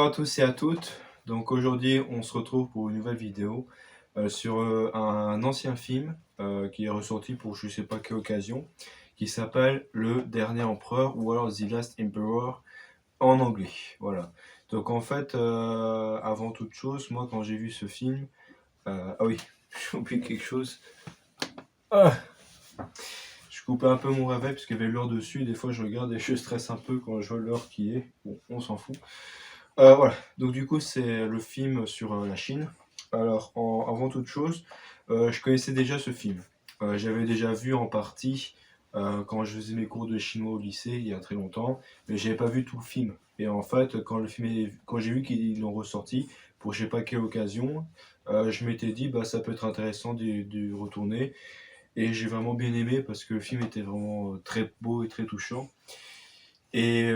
à tous et à toutes. Donc aujourd'hui, on se retrouve pour une nouvelle vidéo sur un ancien film qui est ressorti pour je sais pas quelle occasion, qui s'appelle Le Dernier Empereur ou alors The Last Emperor en anglais. Voilà. Donc en fait, avant toute chose, moi quand j'ai vu ce film, ah oui, j'ai oublié quelque chose. Ah, je coupais un peu mon réveil parce qu'il y avait l'heure dessus. Des fois, je regarde et je stresse un peu quand je vois l'heure qui est. Bon, on s'en fout. Voilà, donc du coup c'est le film sur la Chine. Alors avant toute chose, je connaissais déjà ce film. J'avais déjà vu en partie quand je faisais mes cours de chinois au lycée il y a très longtemps, mais j'avais pas vu tout le film. Et en fait, quand j'ai vu qu'ils l'ont ressorti, pour je sais pas quelle occasion, je m'étais dit bah ça peut être intéressant de retourner. Et j'ai vraiment bien aimé parce que le film était vraiment très beau et très touchant. Et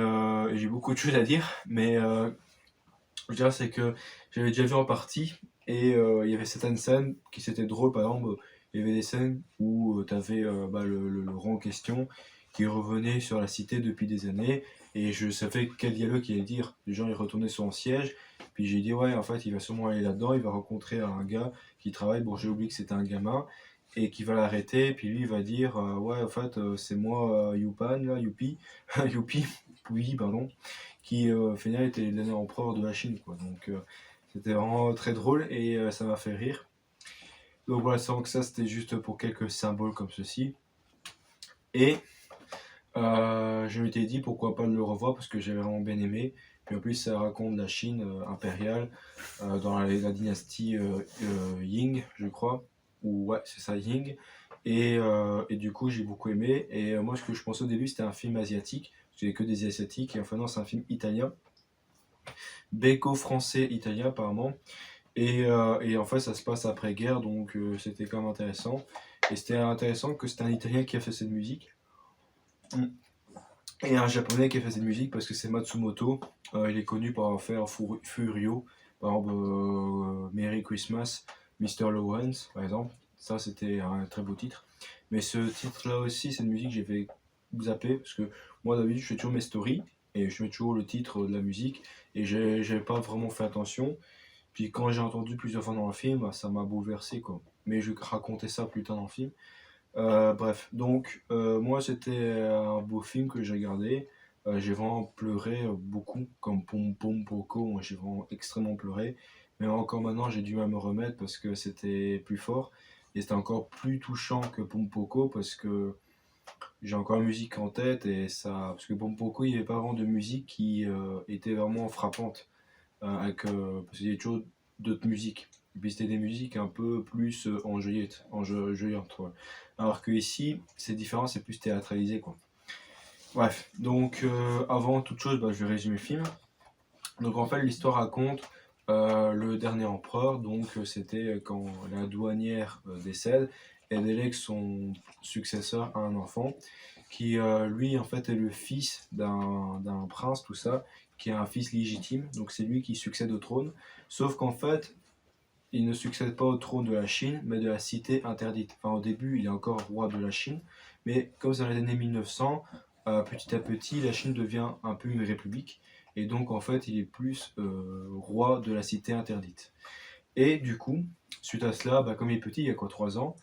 j'ai beaucoup de choses à dire, mais je dirais c'est que j'avais déjà vu en partie et il y avait certaines scènes qui c'était drôle. Par exemple, il y avait des scènes où tu avais le rang en question qui revenait sur la cité depuis des années et je savais quel dialogue il allait dire. Les gens ils retournaient sur son siège, puis j'ai dit ouais en fait il va sûrement aller là-dedans, il va rencontrer un gars qui travaille, bon j'ai oublié que c'était un gamin et qui va l'arrêter, puis lui il va dire ouais en fait c'est moi Yupan là, Youpi, Youpi, oui pardon, qui au final était le dernier empereur de la Chine, quoi. Donc c'était vraiment très drôle et ça m'a fait rire. Donc voilà, sans que ça c'était juste pour quelques symboles comme ceci. Et je m'étais dit pourquoi pas le revoir parce que j'avais vraiment bien aimé. Puis en plus ça raconte la Chine impériale dans la dynastie Ying, je crois. Ou ouais, c'est ça, Ying. Et du coup j'ai beaucoup aimé. Et moi ce que je pensais au début c'était un film asiatique. C'était que des asiatiques. Et enfin non, c'est un film italien. Béco-français-italien apparemment. Et en fait, ça se passe après-guerre, donc c'était quand même intéressant. Et c'était intéressant que c'était un Italien qui a fait cette musique. Mm. Et un Japonais qui a fait cette musique parce que c'est Matsumoto. Il est connu pour avoir fait un Furio, par exemple Merry Christmas, Mr. Lawrence, par exemple. Ça, c'était un très beau titre. Mais ce titre-là aussi, cette musique, j'ai fait zapper parce que moi, d'habitude, je fais toujours mes stories et je mets toujours le titre de la musique et j'avais pas vraiment fait attention. Puis quand j'ai entendu plusieurs fois dans le film, ça m'a bouleversé quoi. Mais je vais raconter ça plus tard dans le film. Bref, donc moi c'était un beau film que j'ai regardé. J'ai vraiment pleuré beaucoup, comme Pom Pom Poco, moi j'ai vraiment extrêmement pleuré. Mais encore maintenant j'ai dû me remettre parce que c'était plus fort. Et c'était encore plus touchant que Pom Poco parce que j'ai encore la musique en tête et ça. Parce que Pom Poco il n'y avait pas vraiment de musique qui était vraiment frappante parce qu'il y a toujours d'autres musiques. Et puis c'était des musiques un peu plus enjoyantes. Ouais. Alors que ici, c'est différent, c'est plus théâtralisé. Quoi. Bref, donc avant toute chose, je vais résumer le film. Donc en fait, l'histoire raconte le dernier empereur. Donc c'était quand la douanière décède, elle délègue son successeur à un enfant qui, lui, en fait, est le fils d'un prince, tout ça, qui est un fils légitime. Donc c'est lui qui succède au trône. Sauf qu'en fait, il ne succède pas au trône de la Chine, mais de la cité interdite. Enfin, au début, il est encore roi de la Chine, mais comme dans les années 1900, petit à petit, la Chine devient un peu une république, et donc en fait, il est plus roi de la cité interdite. Et du coup, suite à cela, comme il est petit, il y a quoi, 3 ans,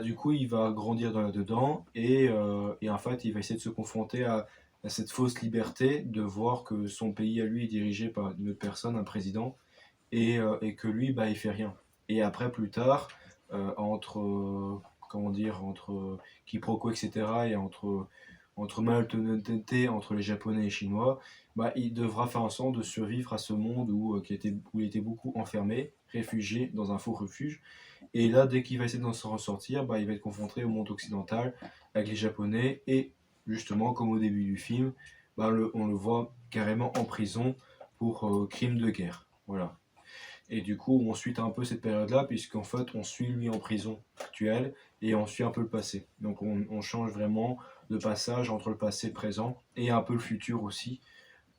du coup, il va grandir là-dedans, et en fait, il va essayer de se confronter à cette fausse liberté de voir que son pays à lui est dirigé par une autre personne, un président, et que lui, il fait rien. Et après, plus tard, comment dire, entre quiproquo, etc., et entre malhonnêteté entre les Japonais et les Chinois, il devra faire en sorte de survivre à ce monde où il était beaucoup enfermé, réfugié dans un faux refuge. Et là, dès qu'il va essayer de s'en ressortir, il va être confronté au monde occidental avec les Japonais. Et justement, comme au début du film, on le voit carrément en prison pour crime de guerre. Voilà. Et du coup, on suit un peu cette période-là, puisqu'en fait, on suit lui en prison actuelle et on suit un peu le passé. Donc, on change vraiment de passage entre le passé, le présent et un peu le futur aussi,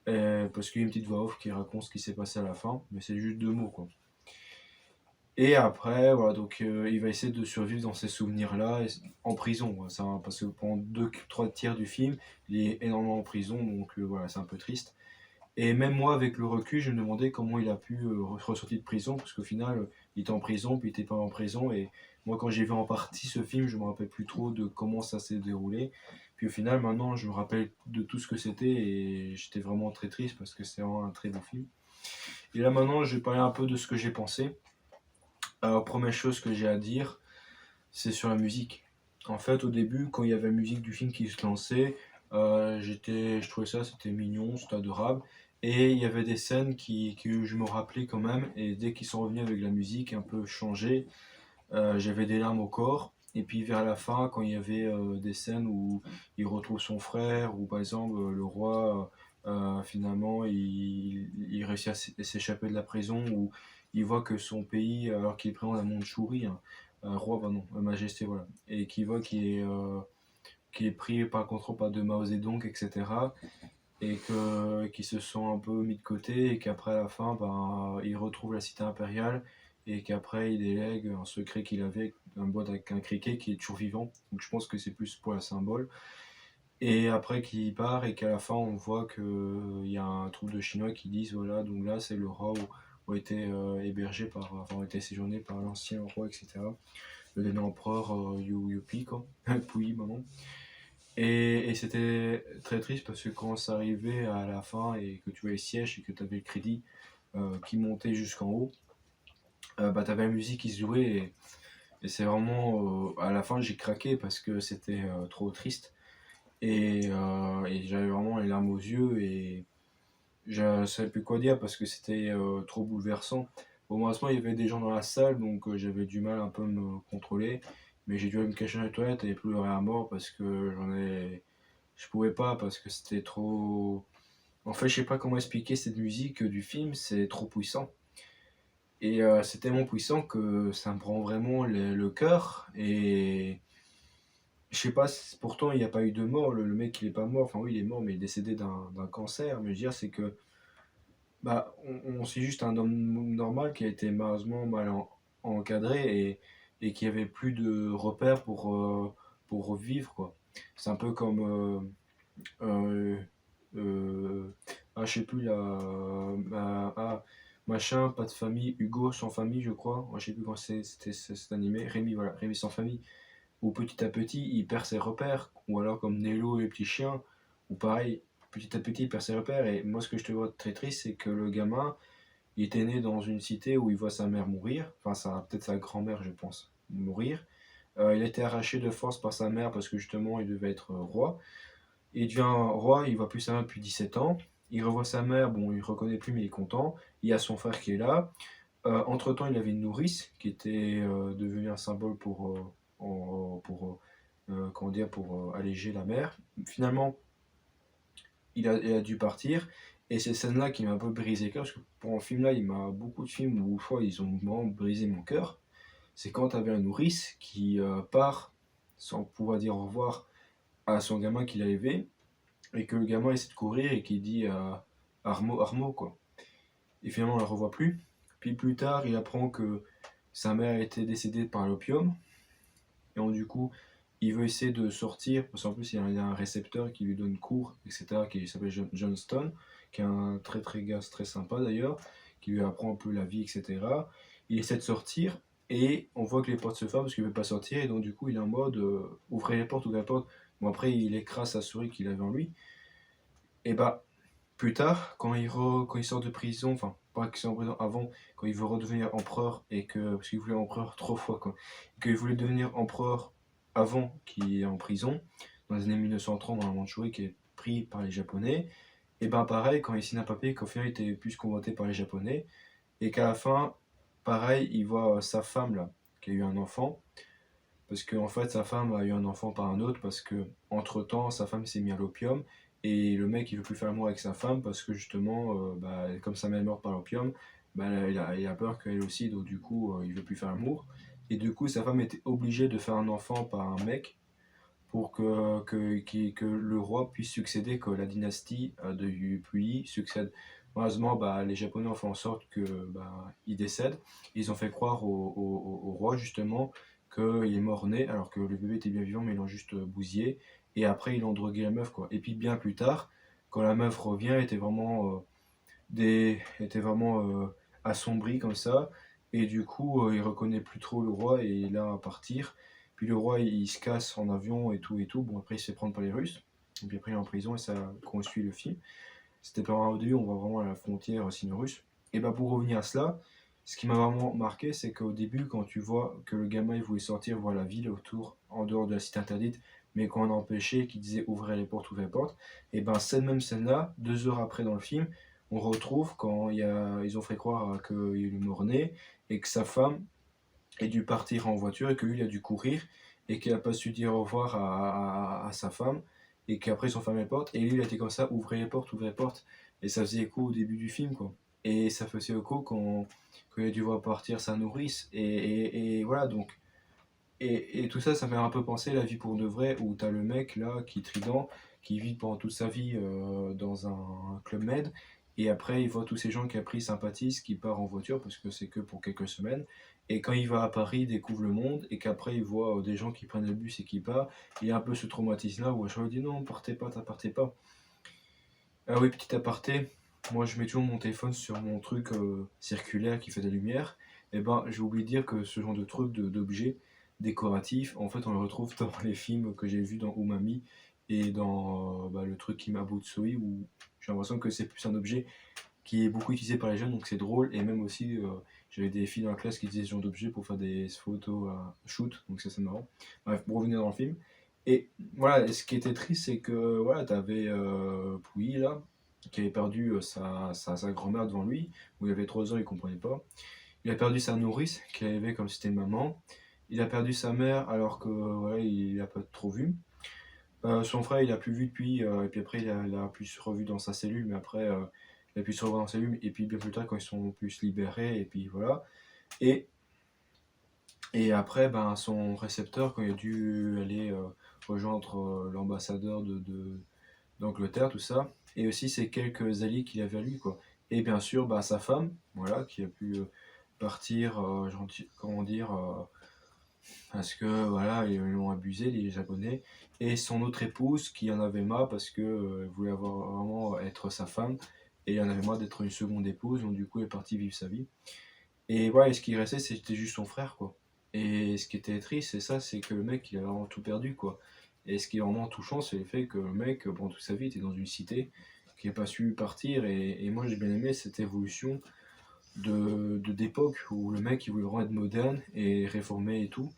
parce qu'il y a une petite voix off qui raconte ce qui s'est passé à la fin, mais c'est juste 2 mots, quoi. Et après, voilà, donc il va essayer de survivre dans ces souvenirs-là, en prison, ça, parce que pendant 2-3 tiers du film, il est énormément en prison, donc voilà, c'est un peu triste. Et même moi, avec le recul, je me demandais comment il a pu ressortir de prison, parce qu'au final, il était en prison, puis il était pas en prison. Et moi, quand j'ai vu en partie ce film, je me rappelle plus trop de comment ça s'est déroulé. Puis au final, maintenant, je me rappelle de tout ce que c'était, et j'étais vraiment très triste, parce que c'est vraiment un très beau film. Et là, maintenant, je vais parler un peu de ce que j'ai pensé. Alors, première chose que j'ai à dire, c'est sur la musique. En fait, au début, quand il y avait la musique du film qui se lançait, je trouvais ça, c'était mignon, c'était adorable. Et il y avait des scènes que je me rappelais quand même. Et dès qu'ils sont revenus avec la musique un peu changée, j'avais des larmes au corps. Et puis vers la fin, quand il y avait des scènes où il retrouve son frère, ou par exemple le roi, finalement, il réussit à s'échapper de la prison, où il voit que son pays, alors qu'il est présent à la Mandchourie, hein, roi, bah non, majesté, voilà, et qu'il voit qu'il est pris par le contrôle par de Mao Zedong, etc. Et qu'ils se sont un peu mis de côté, et qu'après à la fin, ben, il retrouve la cité impériale, et qu'après il délègue un secret qu'il avait, un boîte avec un criquet qui est toujours vivant. Donc je pense que c'est plus pour la symbole. Et après qu'il part, et qu'à la fin on voit qu'il y a un troupe de Chinois qui disent voilà, donc là c'est le roi où a été hébergé par, enfin, a été séjourné par l'ancien roi, etc. Le dernier empereur Yupi, quoi. Puyi, maintenant. Et c'était très triste, parce que quand ça arrivait à la fin et que tu voyais les sièges et que tu avais le crédit qui montait jusqu'en haut, bah, tu avais la musique qui se jouait, et c'est vraiment à la fin j'ai craqué, parce que c'était trop triste, et j'avais vraiment les larmes aux yeux, et je ne savais plus quoi dire, parce que c'était trop bouleversant. Au moins, à ce moment, il y avait des gens dans la salle, donc j'avais du mal un peu à me contrôler, mais j'ai dû aller me cacher dans les toilettes et pleurer à mort, parce que je pouvais pas, parce que c'était trop. En fait, je sais pas comment expliquer cette musique du film, c'est trop puissant. Et c'est tellement puissant que ça me prend vraiment le cœur. Et je sais pas, pourtant il n'y a pas eu de mort. Le mec il est pas mort, enfin oui il est mort, mais il est décédé d'un cancer. Mais je veux dire, c'est que bah, c'est juste un homme normal qui a été malheureusement mal encadré, et qui avait plus de repères pour vivre, quoi. C'est un peu comme. Euh, je sais plus, machin, pas de famille, Hugo sans famille, je crois. Je sais plus quand c'était cet animé. Rémi, voilà, Rémi sans famille. Où petit à petit, il perd ses repères. Ou alors comme Nello et les petits chiens. Ou pareil, petit à petit, il perd ses repères. Et moi, ce que je te vois très triste, c'est que le gamin, il était né dans une cité où il voit sa mère mourir. Enfin, peut-être sa grand-mère, je pense, mourir. Il a été arraché de force par sa mère, parce que justement, il devait être roi. Il devient roi, il voit plus sa mère depuis 17 ans. Il revoit sa mère, bon, il reconnaît plus, mais il est content. Il y a son frère qui est là. Entre-temps, il avait une nourrice qui était devenue un symbole comment dire, pour alléger la mère. Finalement, il a dû partir. Et c'est scène-là qui m'a un peu brisé le cœur, parce que pour un film-là, il m'a beaucoup de films où fois, ils ont vraiment brisé mon cœur. C'est quand tu avais un nourrice qui part sans pouvoir dire au revoir à son gamin qu'il a élevé, et que le gamin essaie de courir, et qui dit à Armo, Armo, quoi. Et finalement, on la revoit plus. Puis plus tard, il apprend que sa mère était décédée par l'opium, et donc, du coup, il veut essayer de sortir, parce qu'en plus, il y a un récepteur qui lui donne cours, etc., qui s'appelle Johnston, qui est un très très gars très sympa d'ailleurs, qui lui apprend un peu la vie, etc. Il essaie de sortir, et on voit que les portes se ferment parce qu'il ne veut pas sortir, et donc du coup, il est en mode ouvrez les portes, ouvrez les portes. Bon, après, il écrase sa souris qu'il avait en lui. Et bah, plus tard, quand il sort de prison, enfin, pas qu'il soit en prison, avant, quand il veut redevenir empereur, parce qu'il voulait empereur 3 fois, quoi, et qu'il voulait devenir empereur avant qu'il est en prison, dans les années 1930, dans la Mandchourie, qui est pris par les Japonais, et ben pareil, quand il signe un papier, qu'au final il était plus convoité par les Japonais, et qu'à la fin, pareil, il voit sa femme, là, qui a eu un enfant, parce qu'en fait, sa femme a eu un enfant par un autre, parce que entre temps sa femme s'est mise à l'opium, et le mec il veut plus faire l'amour avec sa femme, parce que justement, bah, comme sa mère est morte par l'opium, bah, il a peur qu'elle aussi, donc du coup, il veut plus faire l'amour. Et du coup, sa femme était obligée de faire un enfant par un mec, pour que le roi puisse succéder, que la dynastie de Puyi succède. Malheureusement, bah, les Japonais ont fait en sorte que bah, il décède. Ils ont fait croire au roi justement qu'il est mort-né, alors que le bébé était bien vivant, mais ils l'ont juste bousillé. Et après, ils ont drogué la meuf, quoi. Et puis bien plus tard, quand la meuf revient, elle était vraiment était vraiment assombri comme ça. Et du coup, il reconnaît plus trop le roi et il a à partir. Puis le roi, il se casse en avion et tout et tout. Bon, après, il se fait prendre par les Russes. Et puis après, il est en prison et ça construit le film. C'était pas au début, on voit vraiment à la frontière sino-russe. Et bah, pour revenir à cela, ce qui m'a vraiment marqué, c'est qu'au début, quand tu vois que le gamin il voulait sortir voir la ville autour, en dehors de la cité interdite, mais qu'on a empêché, qui disait ouvrez les portes, et ben cette même scène-là, 2 heures après dans le film, on retrouve quand ils ont fait croire qu'il est mort-né et que sa femme est dû partir en voiture et que lui il a dû courir et qu'il n'a pas su dire au revoir à sa femme et qu'après son femme les portes et lui il a été comme ça ouvrez les portes et ça faisait écho au début du film quoi et ça faisait écho quand il a dû voir partir sa nourrice et voilà donc et tout ça ça m'a un peu pensé la vie pour de vrai où t'as le mec là qui est Trident qui vit pendant toute sa vie dans un club med et après il voit tous ces gens qui a pris sympathisent qui part en voiture parce que c'est que pour quelques semaines et quand il va à Paris il découvre le monde et qu'après il voit des gens qui prennent le bus et qui partent il y a un peu ce traumatisme là où à chaque fois il dit non partez pas ah oui petit aparté moi je mets toujours mon téléphone sur mon truc circulaire qui fait des lumières et ben j'ai oublié de dire que ce genre de truc d'objets décoratifs en fait on le retrouve dans les films que j'ai vus dans Umami et dans le truc Kimabutsui où j'ai l'impression que c'est plus un objet qui est beaucoup utilisé par les jeunes, donc c'est drôle. Et même aussi, j'avais des filles dans la classe qui utilisaient ce genre d'objet pour faire des photos shoot, donc ça c'est marrant. Bref, pour revenir dans le film. Et voilà, et ce qui était triste, c'est que voilà, t'avais Pouilly là, qui avait perdu sa grand-mère devant lui, où il avait 3 ans, il comprenait pas. Il a perdu sa nourrice, qu'il avait comme si c'était une maman. Il a perdu sa mère alors que voilà, il a pas trop vu. Son frère, il a plus vu depuis, et puis après, il a plus revu dans sa cellule, mais après, il a pu se revoir dans sa cellule, et puis bien plus tard, quand ils sont pu se libérer, et puis voilà. Et, et après, ben, son récepteur, quand il a dû aller rejoindre l'ambassadeur d'Angleterre, tout ça, et aussi ses quelques alliés qu'il avait à lui, quoi. Et bien sûr, bah, sa femme, voilà, qui a pu partir, comment dire, parce que voilà, ils l'ont abusé, les Japonais, et son autre épouse qui en avait marre parce que voulait avoir vraiment être sa femme, et il en avait marre d'être une seconde épouse, donc du coup elle est partie vivre sa vie. Et voilà, et ce qui restait c'était juste son frère, quoi. Et ce qui était triste, c'est ça, c'est que le mec il a vraiment tout perdu, quoi. Et ce qui est vraiment touchant, c'est le fait que le mec, pendant toute sa vie, était dans une cité, qui n'a pas su partir, et moi j'ai bien aimé cette évolution d'époque où le mec il voulait vraiment être moderne et réformer et tout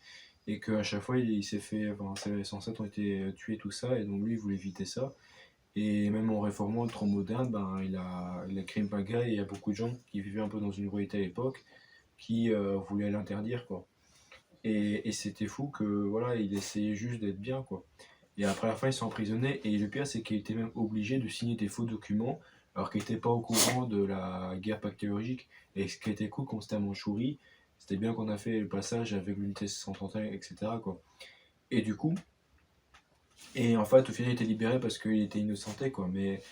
et qu'à chaque fois il s'est fait enfin, ses ancêtres ont été tués tout ça et donc lui il voulait éviter ça et même en réformant trop moderne ben il a créé une pagaille et il y a beaucoup de gens qui vivaient un peu dans une ruralité à l'époque qui voulaient l'interdire quoi et c'était fou que voilà il essayait juste d'être bien quoi et après à la fin il s'est emprisonné et le pire c'est qu'il était même obligé de signer des faux documents alors qu'il n'était pas au courant de la guerre bactériologique et ce qui était cool quand c'était à Mandchourie c'était bien qu'on a fait le passage avec l'unité 131 etc quoi et du coup et en fait au final il était libéré parce qu'il était innocenté quoi mais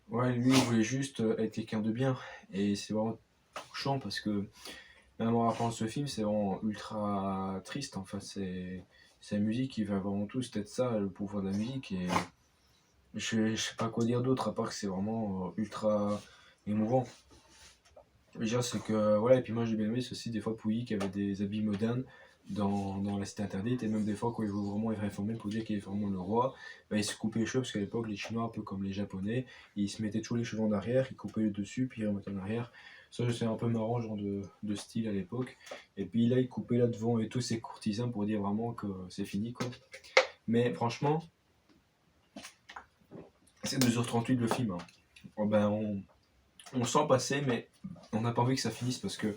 ouais lui il voulait juste être quelqu'un de bien et c'est vraiment touchant parce que même en rappelant ce film, c'est vraiment ultra triste. En fait, c'est la musique qui va vraiment tout. C'est peut-être ça le pouvoir de la musique. Et je sais pas quoi dire d'autre à part que c'est vraiment ultra émouvant. Déjà, c'est que voilà. Et puis moi, j'ai bien aimé c'est aussi des fois Pouilly qui avait des habits modernes dans la cité interdite. Et même des fois, quand il veut vraiment être réformé pour dire qu'il est vraiment le roi, bah, il se coupait les cheveux parce qu'à l'époque, les Chinois, un peu comme les Japonais, ils se mettaient toujours les cheveux en arrière, ils coupaient le dessus, puis ils remettaient en arrière. Ça, c'est un peu marrant, genre de style à l'époque. Et puis là, il coupait là devant et tous ses courtisans pour dire vraiment que c'est fini, quoi. Mais franchement, c'est 2h38 le film. Hein. Oh, ben, on sent passer, mais on n'a pas envie que ça finisse parce que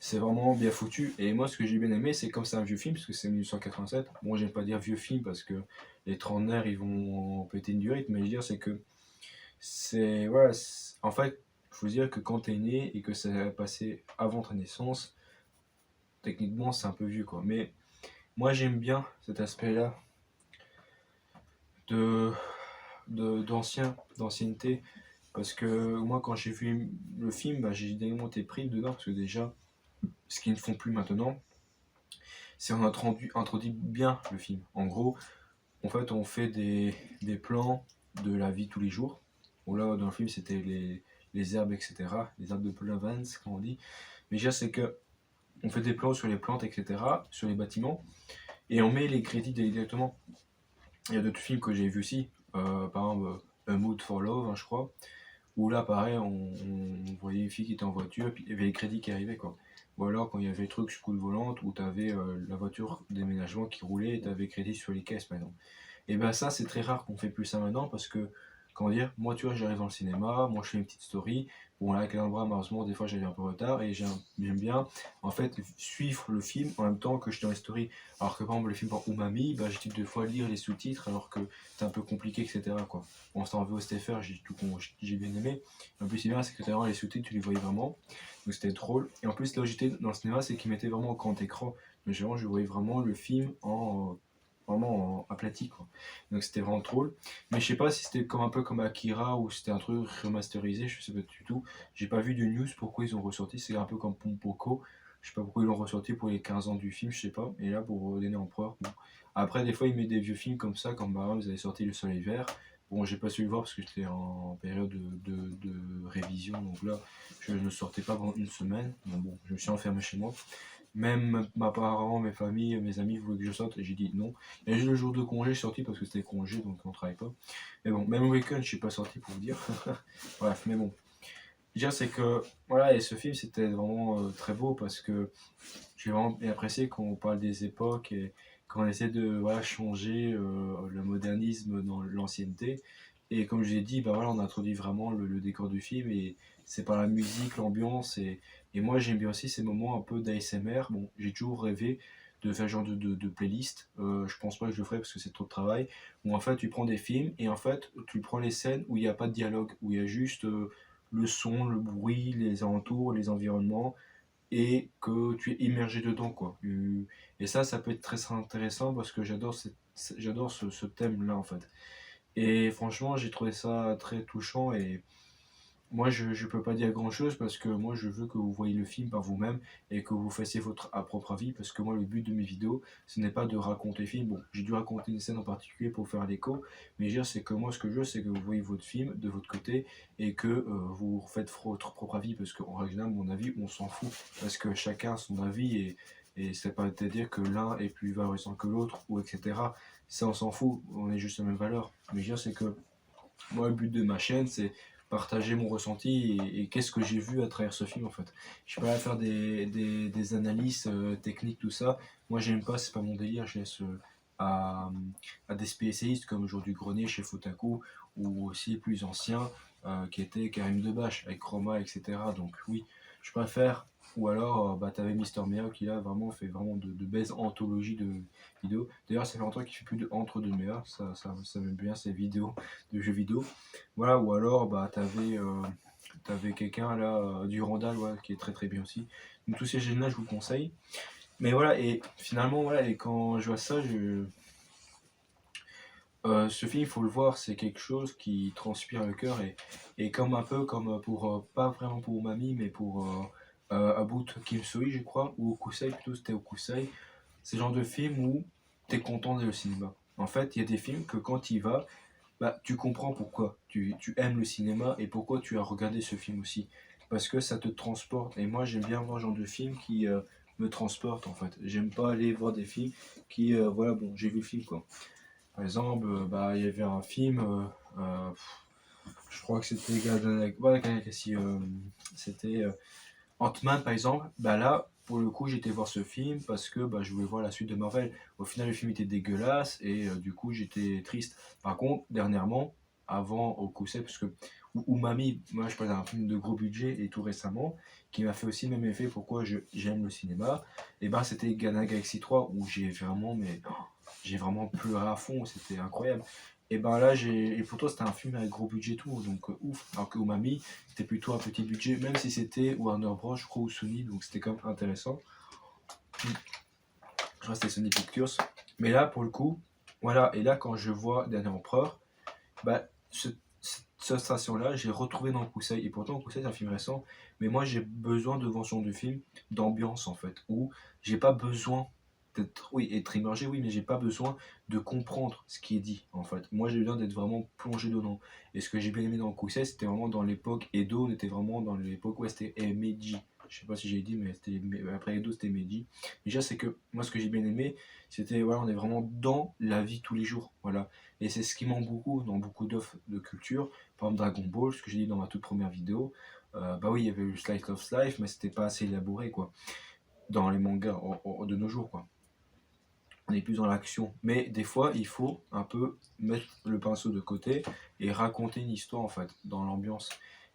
c'est vraiment bien foutu. Et moi, ce que j'ai bien aimé, c'est comme c'est un vieux film, parce que c'est 1987. Bon, j'aime pas dire vieux film parce que les trentenaires, ils vont péter une durite, mais je veux dire, c'est que c'est. Voilà, en fait, il faut dire que quand t'es né et que ça a passé avant ta naissance, techniquement, c'est un peu vieux, quoi. Mais moi, j'aime bien cet aspect-là de, d'ancienneté. Parce que moi, quand j'ai vu le film, bah, j'ai énormément été pris dedans, parce que déjà, ce qu'ils ne font plus maintenant, c'est on a introduit bien le film. En gros, en fait, on fait des plans de la vie tous les jours. Bon, là, dans le film, c'était les herbes, etc. Les arbres de Provence, comme on dit. Mais déjà, c'est que on fait des plans sur les plantes, etc., sur les bâtiments, et on met les crédits directement. Il y a d'autres films que j'ai vus aussi, par exemple A Mood for Love, hein, je crois, où là, pareil, on voyait une fille qui était en voiture, puis il y avait les crédits qui arrivaient, quoi. Ou alors quand il y avait le truc sur coup de volante, où tu avais la voiture déménagement qui roulait et tu avais crédit sur les caisses maintenant. Et ben ça, c'est très rare qu'on fait plus ça maintenant parce que, comment dire, moi tu vois, j'arrive dans le cinéma, moi je fais une petite story. Bon, là, avec l'endroit, malheureusement, des fois j'arrive un peu en retard et j'aime bien en fait suivre le film en même temps que je suis dans les stories. Alors que par exemple, le film par Umami, bah, j'ai dû deux fois lire les sous-titres alors que c'est un peu compliqué, etc. Quoi. Bon, c'était en VOSTFR, j'ai bien aimé. En plus, c'est bien, c'est que t'as les sous-titres, tu les voyais vraiment. Donc c'était drôle. Et en plus, là où j'étais dans le cinéma, c'est qu'ils mettaient vraiment au grand écran. Donc je voyais vraiment le film en vraiment aplati quoi. Donc c'était vraiment drôle. Mais je sais pas si c'était comme un peu comme Akira ou c'était un truc remasterisé, je sais pas du tout. J'ai pas vu de news pourquoi ils ont ressorti, c'est un peu comme Pompoko. Je sais pas pourquoi ils l'ont ressorti pour les 15 ans du film, je sais pas. Et là pour René Empereur. Bon. Après des fois ils mettent des vieux films comme ça, comme par exemple ils avaient sorti Le Soleil Vert. Bon j'ai pas su le voir parce que j'étais en période de révision, donc là je ne sortais pas pendant une semaine. Donc bon, je me suis enfermé chez moi. Même mes parents, mes familles, mes amis voulaient que je sorte et j'ai dit non. Et juste le jour de congé, je suis sorti parce que c'était congé donc on travaille pas. Mais bon, même au week-end, je suis pas sorti pour vous dire. Bref, mais bon. Déjà, c'est que voilà, et ce film c'était vraiment très beau parce que j'ai vraiment bien apprécié quand on parle des époques et quand on essaie de voilà, changer le modernisme dans l'ancienneté. Et comme je l'ai dit, bah voilà, on introduit vraiment le décor du film et c'est par la musique, l'ambiance. Et moi j'aime bien aussi ces moments un peu d'ASMR. Bon, j'ai toujours rêvé de faire ce genre de playlist. Je pense pas que je le ferai parce que c'est trop de travail. Où en fait tu prends des films et en fait tu prends les scènes où il n'y a pas de dialogue, où il y a juste le son, le bruit, les alentours, les environnements et que tu es immergé dedans quoi. Et ça peut être très intéressant parce que j'adore ce thème là en fait. Et franchement j'ai trouvé ça très touchant et moi je peux pas dire grand chose parce que moi je veux que vous voyez le film par vous-même et que vous fassiez votre à propre avis parce que moi le but de mes vidéos ce n'est pas de raconter le film. Bon j'ai dû raconter une scène en particulier pour faire l'écho mais je veux dire c'est que moi ce que je veux c'est que vous voyez votre film de votre côté et que vous faites votre propre avis parce qu'en règle générale mon avis on s'en fout parce que chacun a son avis et c'est pas à dire que l'un est plus valorisant que l'autre ou etc. Ça on s'en fout, on est juste la même valeur. Mais je veux dire c'est que moi, le but de ma chaîne, c'est partager mon ressenti et qu'est-ce que j'ai vu à travers ce film en fait. Je suis pas là à faire des analyses techniques, tout ça. Moi, j'aime pas, c'est pas mon délire. Je laisse à, à des spécialistes comme aujourd'hui Grenier chez Fotaku ou aussi plus anciens qui étaient Karim Debache avec Chroma, etc. Donc, oui, je préfère. Ou alors, bah, t'avais Mister Meow qui là vraiment fait vraiment de belles anthologies de vidéos. D'ailleurs, ça fait longtemps qu'il fait plus de entre deux meilleurs. Ça m'aime bien ces vidéos de jeux vidéo. Voilà, ou alors bah, t'avais quelqu'un là, Durandal, ouais, qui est très bien aussi. Donc tous ces chaînes-là, je vous conseille. Mais voilà, et finalement, voilà, et quand je vois ça, ce film, il faut le voir, c'est quelque chose qui transpire le cœur et comme un peu comme pour, pas vraiment pour Mamie, mais pour About Kim Soi, je crois, ou Okusai, plutôt c'était Okusai. C'est le genre de film où t'es content d'aller au cinéma. En fait, il y a des films que quand il va, bah, tu comprends pourquoi tu aimes le cinéma et pourquoi tu as regardé ce film aussi. Parce que ça te transporte. Et moi, j'aime bien voir ce genre de film qui me transporte en fait. J'aime pas aller voir des films qui, voilà, bon, j'ai vu le film quoi. Par exemple, bah, il y avait un film, je crois que c'était c'était Ant-Man par exemple. Bah là, pour le coup, j'étais voir ce film parce que bah, je voulais voir la suite de Marvel. Au final, le film était dégueulasse et du coup, j'étais triste. Par contre, dernièrement, avant au Cousset, parce que ou Mamie, moi je parlais d'un film de gros budget et tout récemment, qui m'a fait aussi le même effet pourquoi j'aime le cinéma, et ben c'était Ghana Galaxy 3 où j'ai vraiment pleuré à fond, c'était incroyable. Et ben là, et pourtant c'était un film avec gros budget et tout, donc ouf. Alors que Umami, c'était plutôt un petit budget, même si c'était Warner Bros, je crois, ou Sony, donc c'était quand même intéressant. Je crois que c'était Sony Pictures. Mais là, pour le coup, voilà, et là, quand je vois Dernier Empereur, bah, cette sensation-là, j'ai retrouvé dans Kusai. Et pourtant, Kusai, c'est un film récent, mais moi, j'ai besoin de voir ce genre de film d'ambiance, en fait, où j'ai pas besoin. être immergé, oui, mais j'ai pas besoin de comprendre ce qui est dit, en fait. Moi, j'ai besoin d'être vraiment plongé dedans. Et ce que j'ai bien aimé dans Kusei, c'était vraiment dans l'époque Edo, on était vraiment dans l'époque où c'était Meiji. Je sais pas si j'ai dit, mais après Edo, c'était Meiji. Déjà, c'est que moi, ce que j'ai bien aimé, c'était, voilà, on est vraiment dans la vie tous les jours, voilà. Et c'est ce qui manque beaucoup dans beaucoup d'offres de culture. Par exemple, Dragon Ball, ce que j'ai dit dans ma toute première vidéo, bah oui, il y avait le Slice of Life, mais c'était pas assez élaboré, quoi. Dans les mangas de nos jours, quoi. On est plus dans l'action. Mais des fois, il faut un peu mettre le pinceau de côté et raconter une histoire, en fait, dans l'ambiance.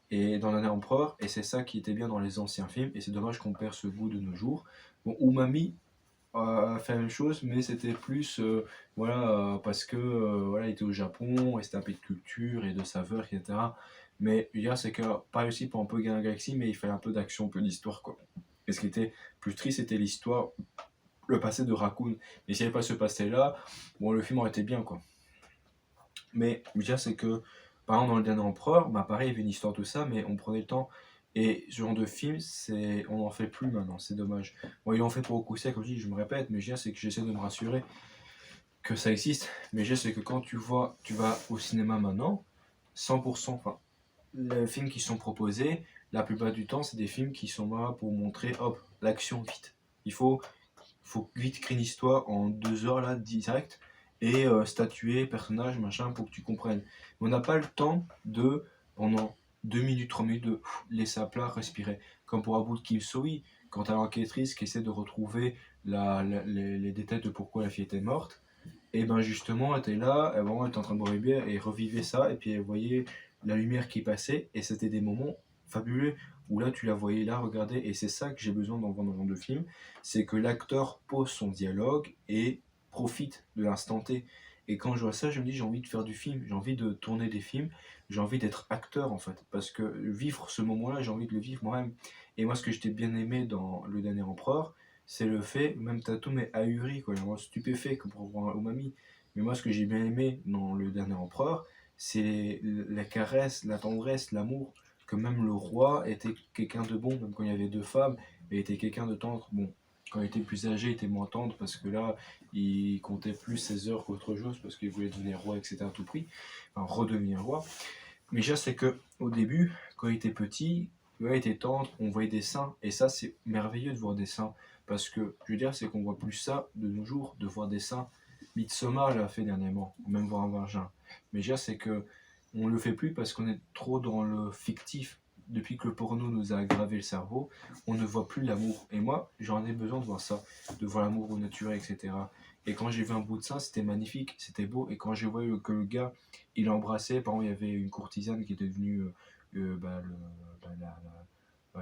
Et dans l'année empereur, et c'est ça qui était bien dans les anciens films, et c'est dommage qu'on perd ce goût de nos jours. Bon, Umami a fait la même chose, mais c'était plus, voilà, parce que, voilà, il était au Japon, et c'était un pays de culture et de saveurs, etc. Mais il y a, c'est que, pas réussi pour un peu gagner la galaxie, mais il fallait un peu d'action, un peu d'histoire, quoi. Et ce qui était plus triste, c'était l'histoire, le passé de Raccoon. Mais s'il n'y avait pas ce passé-là, bon, le film aurait été bien, quoi. Mais je veux dire, c'est que, par exemple, dans Le Dernier Empereur, bah, pareil, il y avait une histoire, tout ça, mais on prenait le temps. Et ce genre de film, on n'en fait plus maintenant, c'est dommage. Bon, ils l'ont fait pour Okusei, comme je dis, je me répète, mais je veux dire, c'est que j'essaie de me rassurer que ça existe. Mais je sais que quand tu vas au cinéma maintenant, 100%, enfin, les films qui sont proposés, la plupart du temps, c'est des films qui sont là pour montrer, hop, l'action vite. Il faut vite créer une histoire en 2 heures là, direct, et statuer, personnage, machin, pour que tu comprennes. Mais on n'a pas le temps de, pendant 2 minutes, 3 minutes, de laisser à plat, respirer. Comme pour Abu Kim-Soui, quand t'as l'enquêtrice qui essaie de retrouver les détails de pourquoi la fille était morte, et ben justement, elle était là, elle était en train de boire une bière et revivait ça, et puis elle voyait la lumière qui passait, et c'était des moments fabuleux où là tu la voyais là regarder, et c'est ça que j'ai besoin dans ce genre de film, c'est que l'acteur pose son dialogue et profite de l'instant T. Et quand je vois ça, je me dis j'ai envie de faire du film, j'ai envie de tourner des films, j'ai envie d'être acteur en fait, parce que vivre ce moment-là, j'ai envie de le vivre moi-même. Et moi, ce que j'étais bien aimé dans Le Dernier Empereur, c'est le fait, même Tatum est ahuri, quoi, vraiment stupéfait comme pour voir Umami. Mais moi, ce que j'ai bien aimé dans Le Dernier Empereur, c'est la caresse, la tendresse, l'amour, que même le roi était quelqu'un de bon, même quand il y avait deux femmes, il était quelqu'un de tendre. Bon, quand il était plus âgé, il était moins tendre, parce que là, il comptait plus ses heures qu'autre chose, parce qu'il voulait devenir roi, etc. à tout prix, enfin, redevenir roi. Mais déjà, c'est que au début, quand il était petit, il était tendre, on voyait des seins, et ça, c'est merveilleux de voir des seins. Parce que, je veux dire, c'est qu'on voit plus ça de nos jours, de voir des seins. Midsommar l'a fait dernièrement, ou même voir un vagin. Mais déjà, c'est que on le fait plus parce qu'on est trop dans le fictif. Depuis que le porno nous a aggravé le cerveau, on ne voit plus l'amour. Et moi, j'en ai besoin de voir ça, de voir l'amour au naturel, etc. Et quand j'ai vu un bout de sein, c'était magnifique, c'était beau. Et quand j'ai vu que le gars, il embrassait, par exemple, il y avait une courtisane qui était devenue bah,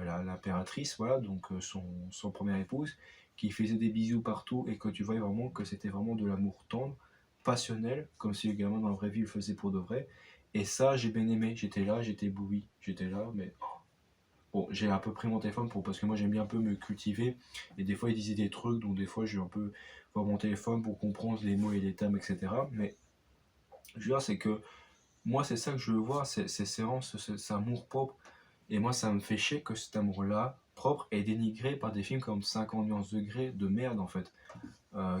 l'impératrice, voilà, donc son première épouse, qui faisait des bisous partout, et que tu voyais vraiment que c'était vraiment de l'amour tendre, passionnel, comme si le gamin dans la vraie vie le faisait pour de vrai. Et ça, j'ai bien aimé. J'étais là, j'étais ébloui, j'étais là, mais bon, j'ai un peu pris mon téléphone parce que moi j'aime bien un peu me cultiver, et des fois il disait des trucs, donc des fois je vais un peu voir mon téléphone pour comprendre les mots et les termes, etc. Mais je veux dire, c'est que moi c'est ça que je veux voir, c'est vraiment cet amour propre. Et moi ça me fait chier que cet amour-là, propre, est dénigré par des films comme 50 nuances degrés de merde en fait.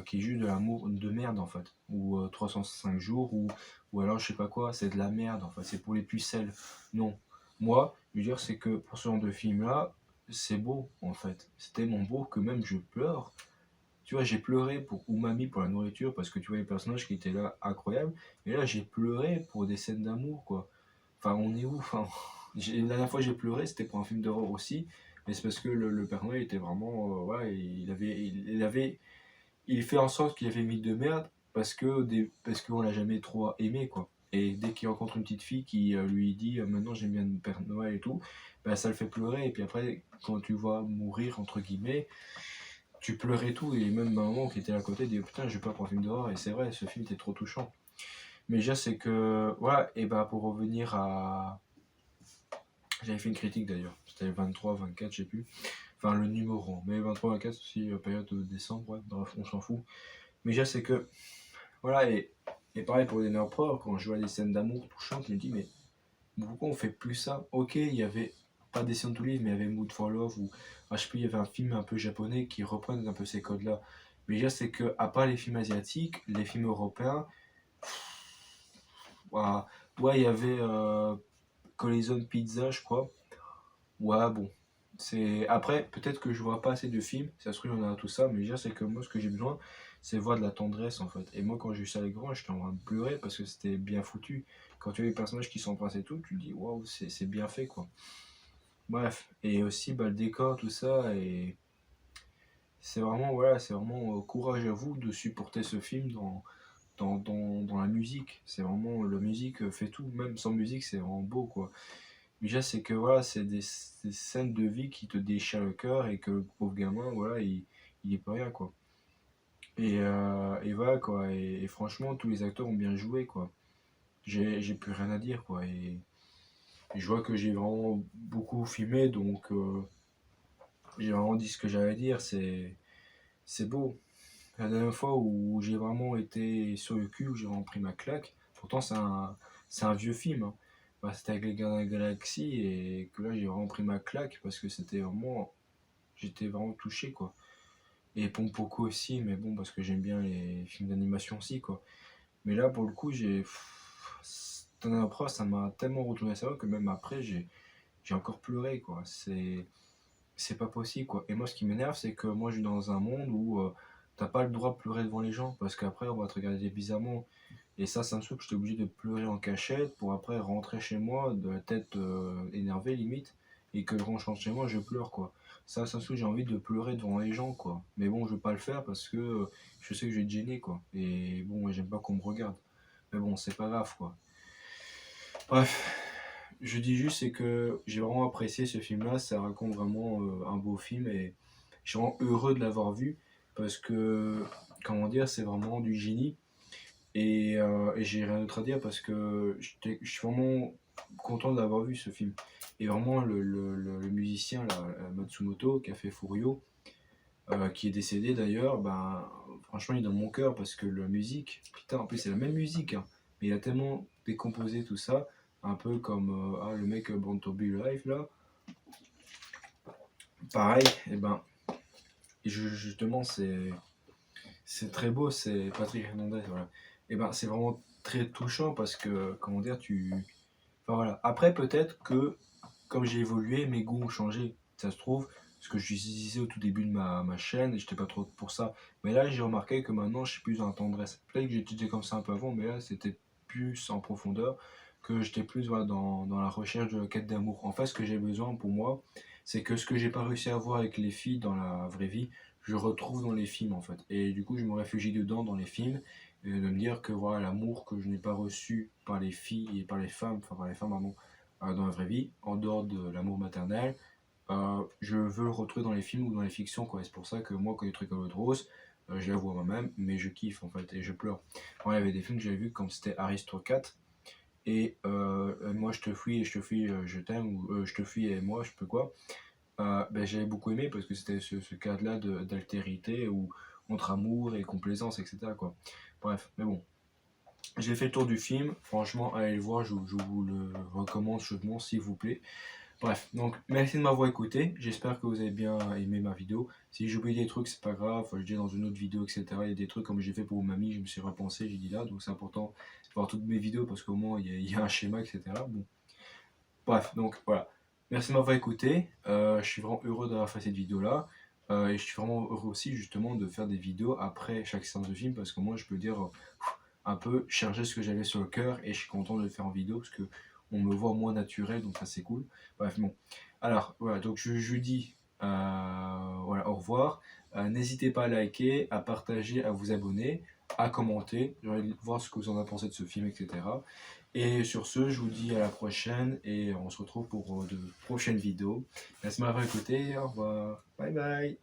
Qui est juste de l'amour de merde en fait. Ou 305 jours, ou alors je sais pas quoi, c'est de la merde en fait, c'est pour les pucelles. Non. Moi, je veux dire, c'est que pour ce genre de film-là, c'est beau en fait. C'est tellement beau que même je pleure. Tu vois, j'ai pleuré pour Umami, pour la nourriture, parce que tu vois les personnages qui étaient là, incroyables. Et là, j'ai pleuré pour des scènes d'amour, quoi. Enfin, on est où? Enfin, la dernière fois que j'ai pleuré, c'était pour un film d'horreur aussi. Mais c'est parce que le Père Noël était vraiment. Ouais, il fait en sorte qu'il avait mis de merde parce qu'on l'a jamais trop aimé, quoi. Et dès qu'il rencontre une petite fille qui lui dit maintenant j'aime bien le Père Noël et tout, bah, ça le fait pleurer. Et puis après, quand tu vois mourir, entre guillemets, tu pleurais tout. Et même ma maman qui était à côté dit putain, je vais pas pour un film d'horreur. Et c'est vrai, ce film était trop touchant. Mais déjà, c'est que, voilà, et bah pour revenir à. J'avais fait une critique d'ailleurs, c'était le 23, 24, je sais plus. Enfin, le numéro, mais 23, 24, aussi, période de décembre, ouais, bref, on s'en fout. Mais déjà, c'est que voilà, et pareil pour les Emperor, quand je vois des scènes d'amour touchantes, je me dis, mais pourquoi on fait plus ça? Ok, il y avait pas Descent to Live, mais il y avait Mood for Love, ou je sais plus, il y avait un film un peu japonais qui reprenait un peu ces codes-là. Mais déjà, c'est que, à part les films asiatiques, les films européens, ouah, ouais, il y avait Collision Pizza, je crois. Ouais, bon. C'est... Après, peut-être que je vois pas assez de films, ça se trouve, il y en a tout ça, mais déjà, c'est que moi, ce que j'ai besoin, c'est voir de la tendresse, en fait. Et moi, quand j'ai vu ça à l'écran, j'étais en train de pleurer parce que c'était bien foutu. Quand tu vois les personnages qui s'embrassent et tout, tu te dis, waouh, c'est bien fait, quoi. Bref, et aussi, bah, le décor, tout ça, et c'est vraiment, voilà, c'est vraiment courage à vous de supporter ce film dans la musique. C'est vraiment, la musique fait tout, même sans musique, c'est vraiment beau, quoi. Déjà, c'est que voilà, c'est des scènes de vie qui te déchirent le cœur et que le pauvre gamin, voilà, il est pas rien, quoi. Et voilà, quoi. Et franchement, tous les acteurs ont bien joué, quoi. J'ai plus rien à dire, quoi. Et je vois que j'ai vraiment beaucoup filmé, donc j'ai vraiment dit ce que j'avais à dire. C'est beau. La dernière fois où j'ai vraiment été sur le cul, où j'ai vraiment pris ma claque, pourtant c'est un vieux film, hein. Bah, c'était avec les Gardiens de la Galaxie et que là j'ai vraiment pris ma claque parce que c'était vraiment. J'étais vraiment touché, quoi. Et Pompoko aussi, mais bon, parce que j'aime bien les films d'animation aussi, quoi. Mais là pour le coup, cette dernière fois, ça m'a tellement retourné le cerveau que même après, j'ai encore pleuré, quoi. C'est pas possible, quoi. Et moi, ce qui m'énerve, c'est que moi, je suis dans un monde où t'as pas le droit de pleurer devant les gens parce qu'après, on va te regarder bizarrement. Et ça me saoule que j'étais obligé de pleurer en cachette pour après rentrer chez moi de la tête énervée, limite, et que quand je rentre chez moi, je pleure, quoi. Ça me saoule, j'ai envie de pleurer devant les gens, quoi. Mais bon, je veux pas le faire parce que je sais que je vais être gêné, quoi. Et bon, j'aime pas qu'on me regarde. Mais bon, c'est pas grave, quoi. Bref, je dis juste c'est que j'ai vraiment apprécié ce film-là, ça raconte vraiment un beau film et je suis vraiment heureux de l'avoir vu parce que, comment dire, c'est vraiment du génie et j'ai rien d'autre à dire parce que je suis vraiment content d'avoir vu ce film. Et vraiment, le musicien, là, Matsumoto, qui a fait Furio, qui est décédé d'ailleurs, ben, franchement, il est dans mon cœur parce que la musique, putain, en plus, c'est la même musique, hein, mais il a tellement décomposé tout ça, un peu comme le mec Born to Be Alive, là. Pareil, et ben, justement, c'est très beau, c'est Patrick Hernandez, voilà. Et ben, c'est vraiment très touchant parce que, comment dire, enfin voilà. Après, peut-être que, comme j'ai évolué, mes goûts ont changé. Ça se trouve, ce que je disais au tout début de ma chaîne, et j'étais pas trop pour ça. Mais là, j'ai remarqué que maintenant, je suis plus dans la tendresse. Peut-être que j'étais comme ça un peu avant, mais là, c'était plus en profondeur, que j'étais plus voilà, dans la recherche de la quête d'amour. En fait, ce que j'ai besoin pour moi, c'est que ce que j'ai pas réussi à voir avec les filles dans la vraie vie, je retrouve dans les films, en fait. Et du coup, je me réfugie dedans, dans les films, et de me dire que voilà, l'amour que je n'ai pas reçu par les filles et par les femmes, enfin par les femmes, pardon, dans la vraie vie, en dehors de l'amour maternel, je veux le retrouver dans les films ou dans les fictions, quoi. Et c'est pour ça que moi, quand il y a des trucs à l'eau de rose, je la vois moi-même, mais je kiffe en fait et je pleure. Quand il y avait des films que j'avais vus comme c'était Aristote et moi je te fuis et je te fuis, je t'aime, ou je te fuis et moi je peux quoi, ben, j'avais beaucoup aimé parce que c'était ce cadre-là d'altérité ou entre amour et complaisance, etc., quoi. Bref, mais bon, j'ai fait le tour du film. Franchement, allez le voir, je vous le recommande chaudement, s'il vous plaît. Bref, donc merci de m'avoir écouté. J'espère que vous avez bien aimé ma vidéo. Si j'ai oublié des trucs, c'est pas grave. Je dis dans une autre vidéo, etc. Il y a des trucs comme j'ai fait pour mamie, je me suis repensé, j'ai dit là. Donc c'est important de voir toutes mes vidéos parce qu'au moins il y a un schéma, etc. Bon. Bref, donc voilà. Merci de m'avoir écouté. Je suis vraiment heureux d'avoir fait cette vidéo-là. Et je suis vraiment heureux aussi justement de faire des vidéos après chaque séance de film parce que moi je peux dire un peu charger ce que j'avais sur le cœur et je suis content de le faire en vidéo parce que on me voit moins naturel donc ça c'est cool. Bref, bon. Alors voilà, donc je dis voilà, au revoir. N'hésitez pas à liker, à partager, à vous abonner, à commenter, voir ce que vous en avez pensé de ce film, etc. Et sur ce, je vous dis à la prochaine et on se retrouve pour de prochaines vidéos. Merci de m'avoir écouté, au revoir, bye bye.